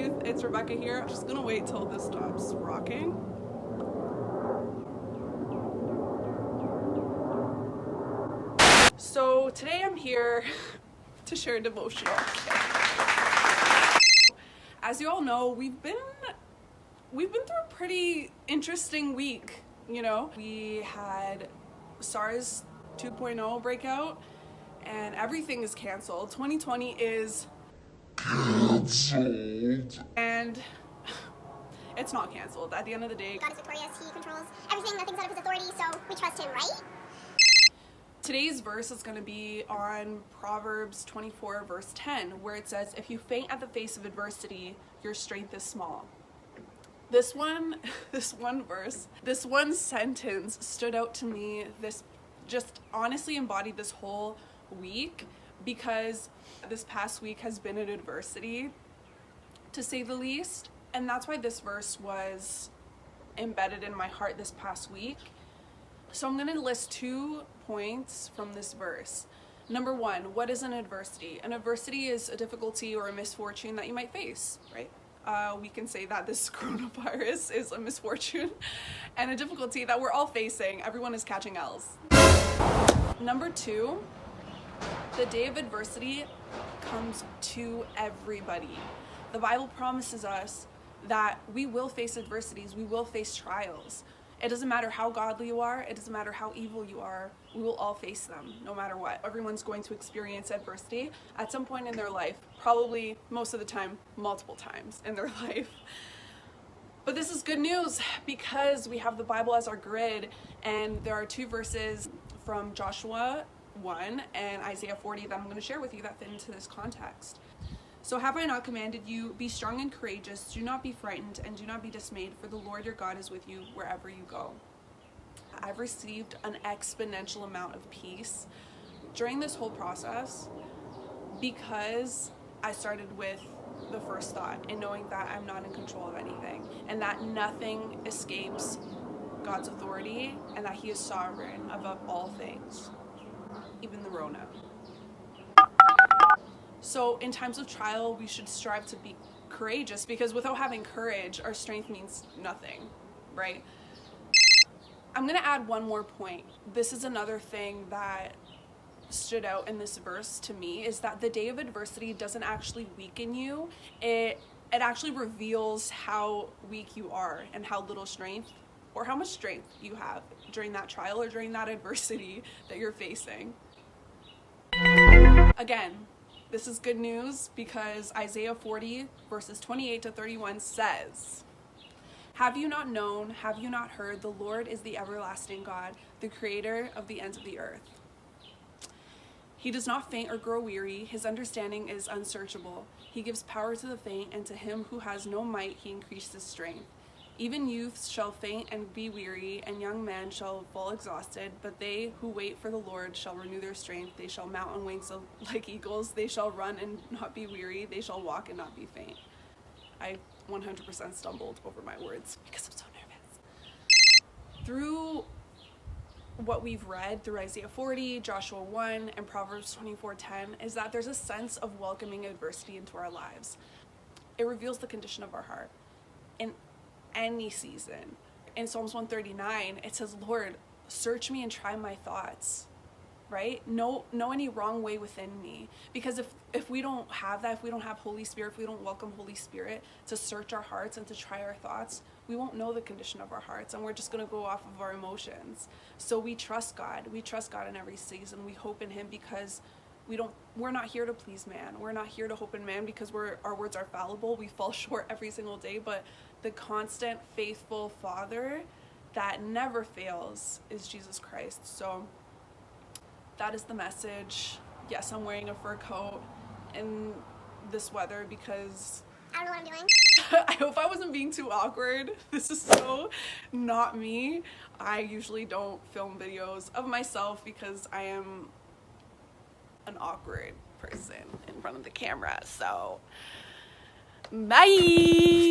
Truth. It's Rebekah here. I'm just gonna wait till this stops rocking. So today I'm here to share a devotional. As you all know, we've been through a pretty interesting week, you know. We had SARS 2.0 breakout and everything is canceled. 2020 is canceled. And it's not canceled. At the end of the day, God is victorious. He controls everything. Nothing's out of his authority, so we trust him, right? Today's verse is going to be on Proverbs 24 verse 10, where it says, if you faint at the face of adversity, your strength is small. This one verse, this one sentence stood out to me. This just honestly embodied this whole week, because this past week has been an adversity, to say the least. And that's why this verse was embedded in my heart this past week. So I'm going to list 2 points from this verse. Number 1, what is an adversity? An adversity is a difficulty or a misfortune that you might face, right? We can say that this coronavirus is a misfortune and a difficulty that we're all facing. Everyone is catching L's. Number 2, the day of adversity comes to everybody. The Bible promises us that we will face adversities, we will face trials. It doesn't matter how godly you are, it doesn't matter how evil you are, we will all face them, no matter what. Everyone's going to experience adversity at some point in their life, probably most of the time, multiple times in their life. But this is good news because we have the Bible as our grid, and there are 2 verses from Joshua 1 and Isaiah 40 that I'm going to share with you that fit into this context. So have I not commanded you, be strong and courageous, do not be frightened and do not be dismayed, for the Lord your God is with you wherever you go. I've received an exponential amount of peace during this whole process because I started with the first thought and knowing that I'm not in control of anything and that nothing escapes God's authority and that He is sovereign above all things, even the Rona. So in times of trial, we should strive to be courageous, because without having courage, our strength means nothing, right? I'm going to add one more point. This is another thing that stood out in this verse to me, is that the day of adversity doesn't actually weaken you. It actually reveals how weak you are and how little strength or how much strength you have during that trial or during that adversity that you're facing. Again, this is good news because Isaiah 40 verses 28 to 31 says, have you not known, have you not heard, the Lord is the everlasting God, the creator of the ends of the earth. He does not faint or grow weary, his understanding is unsearchable. He gives power to the faint, and to him who has no might he increases strength. Even youths shall faint and be weary, and young men shall fall exhausted, but they who wait for the Lord shall renew their strength. They shall mount on wings like eagles. They shall run and not be weary. They shall walk and not be faint. I 100% stumbled over my words because I'm so nervous. Through what we've read through Isaiah 40, Joshua 1, and Proverbs 24:10 is that there's a sense of welcoming adversity into our lives. It reveals the condition of our heart in any season. In Psalms 139, it says, Lord, search me and try my thoughts, right? Know any wrong way within me. Because if we don't have that, if we don't have Holy Spirit, if we don't welcome Holy Spirit to search our hearts and to try our thoughts, we won't know the condition of our hearts, and we're just going to go off of our emotions. So we trust God. We trust God in every season. We hope in Him because we're not here to please man. We're not here to hope in man because our words are fallible. We fall short every single day, but the constant, faithful Father that never fails is Jesus Christ. So that is the message. Yes, I'm wearing a fur coat in this weather because I don't know what I'm doing. I hope I wasn't being too awkward. This is so not me. I usually don't film videos of myself because I am an awkward person in front of the camera. So, bye!